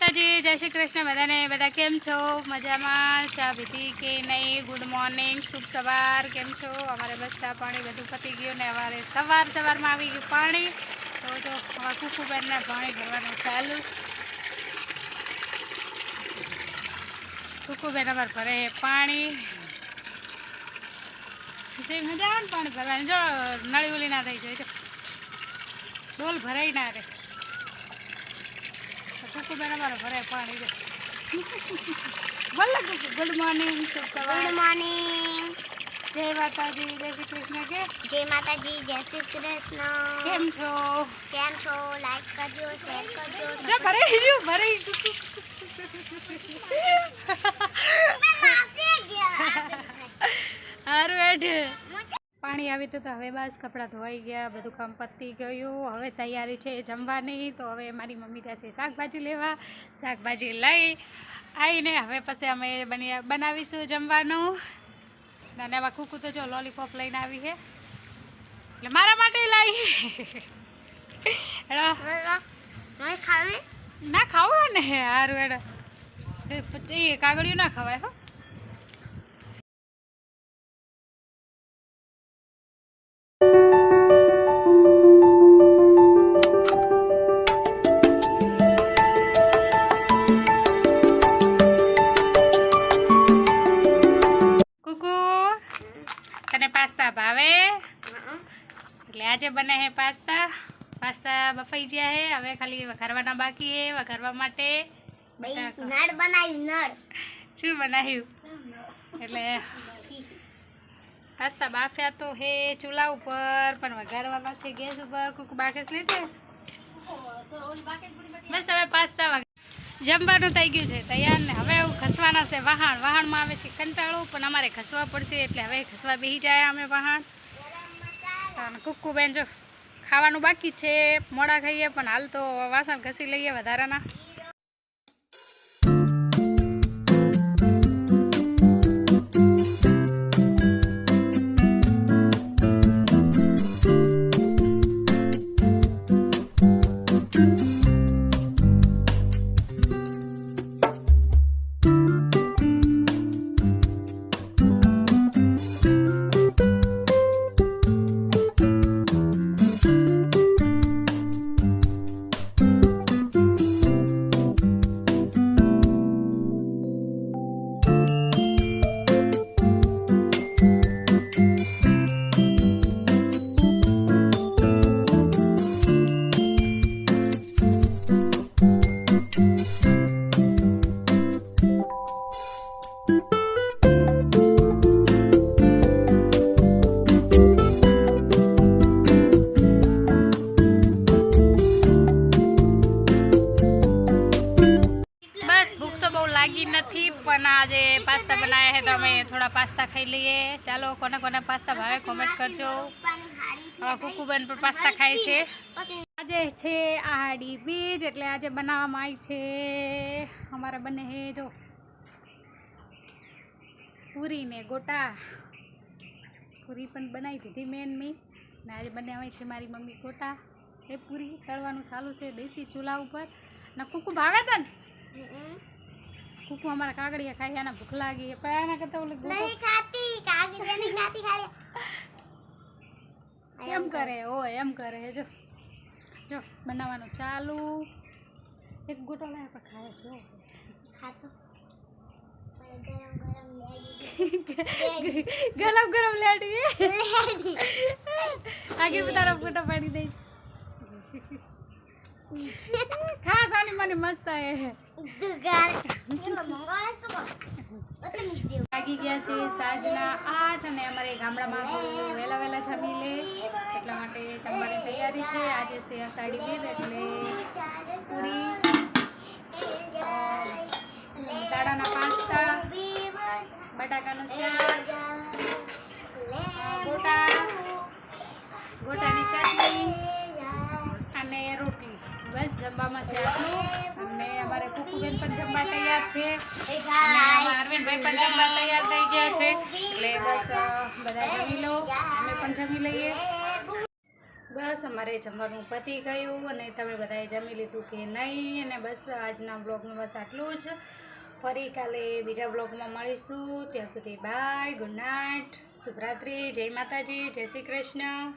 માતાજી, જય શ્રી કૃષ્ણ બધાને। બધા કેમ છો? મજામાં? ચા પીધી કે નહીં? ગુડ મોર્નિંગ, શુભ સવાર, કેમ છો? અમારે બસ ચા પાણી બધું પતી ગયું ને અમારે સવારમાં આવી ગયું પાણી। તો જો અમારા કુકુબેનને પાણી ભરવાનું ચાલુ। કુકુબેન અમારે ભરે પાણી, મજા આવે ને પાણી ભરવાની। જો નળી ઉલી ના થઈ જાય, ડોલ ભરાઈ ના રહે। કુકુબેન અમારે ભરે પાણી દે। બોલો કુકુ, ગુડ મોર્નિંગ, શુભ સવાર। ગુડ મોર્નિંગ, જય માતાજી, જય શ્રી કૃષ્ણ કે જય માતાજી, જય શ્રી કૃષ્ણ। કેમ છો? કેમ છો? લાઈક કરજો, શેર કરજો। જો ભરાઈ ગયું, ભરાઈ હારું હેઠ પાણી આવી તો હવે બસ કપડાં ધોવાઈ ગયા, બધું કામ પતી ગયું। હવે તૈયારી છે જમવાની। તો હવે મારી મમ્મી જશે શાકભાજી લેવા। શાકભાજી લઈ આવીને હવે પછી અમે બનાવીશું જમવાનું। અને આમાં કુકુ તો જો લોલીપોપ લઈને આવી છે, એટલે મારા માટે લાવી। ના ખાવું ને સારું એડ કાગળિયું ના ખવાય હો। પાસ્તા ભાવે એટલે આજે બને છે પાસ્તા બફાઈ ગયા છે। હવે ખાલી વઘારવાના બાકી છે। વઘારવા માટે નળ બનાવ્યું, નળ શું બનાવ્યું એટલે પાસ્તા બાફ્યા તો હે ચૂલા ઉપર, પણ વઘારવાના છે ગેસ ઉપર। કુક બાકેસ લીધે બસ હવે પાસ્તા જમવાનું થઈ ગયું છે તૈયાર ને હવે એવું ઘસવાના છે વાહણમાં આવે છે કંટાળો, પણ અમારે ઘસવા પડશે એટલે હવે ઘસવા બેસી જાય અમે વાહણ। અને કુકુબેન જો ખાવાનું બાકી છે, મોડા ખાઈએ પણ હાલ તો વાસણ ઘસી લઈએ વધારાના। લાગી નથી, પણ આજે પાસ્તા બનાવ્યા છે તો અમે થોડા પાસ્તા ખાઈ લઈએ। ચાલો, કોને કોને પાસ્તા ભાવે કોમેન્ટ કરજો। કુકુબેન પણ પાસ્તા ખાય છે। આજે છે આહાડી બીજ, એટલે આજે બનાવવામાં આવી છે અમારે બને છે જો પૂરી ને ગોટા। પૂરી પણ બનાવી દીધી મેન ને આજે બનાવી છે મારી મમ્મી ગોટા। એ પૂરી તળવાનું ચાલુ છે દેશી ચૂલા ઉપર। ને કુકુ ભાવે તને? કુકુ અમારા કાગડિયા ખાઈ, આના ભૂખ લાગી પણ આના કરતા ઓલી નહીં ખાતી, કાગડિયા નહીં ખાતી, ખાલી એમ કરે હોય એમ કરે। જો બનાવવાનું ચાલુ। એક ગોટો લાવે પણ ખાવે છે ખાતો ગરમ લેડી આગળ તારા ફોટો પાડી દઈશ। ખાસ આની મને મસ્ત હે લાગી ગયા છે સાંજના 8 અને અમારે ગામડામાં વહેલા જમી લે એટલા માટે જમવાની તૈયારી છે। આજે છે અષાઢી બીજ એટલે પૂરી, દાડાના પાસ્તા, બટાકાનું શાક, ગોટાની ચટણી અને રોટલી। બસ જમવામાં છે આટલું। અને અમારે કુકુબેન પણ જમવા તૈયાર છે અને અરવિંદભાઈ પણ જમવા તૈયાર થઈ ગયા છે, એટલે બસ બધા જમી લો, અમે પણ જમી લઈએ। બસ અમારે જમવાનું પતી ગયું અને તમે બધાએ જમી લીધું કે નહીં, અને બસ આજના બ્લોગમાં બસ આટલું જ. ફરી કાલે બીજા બ્લોગમાં મળીશું. ત્યાં સુધી બાય, ગુડ નાઇટ, શુભરાત્રિ, જય માતાજી, જય શ્રી કૃષ્ણ.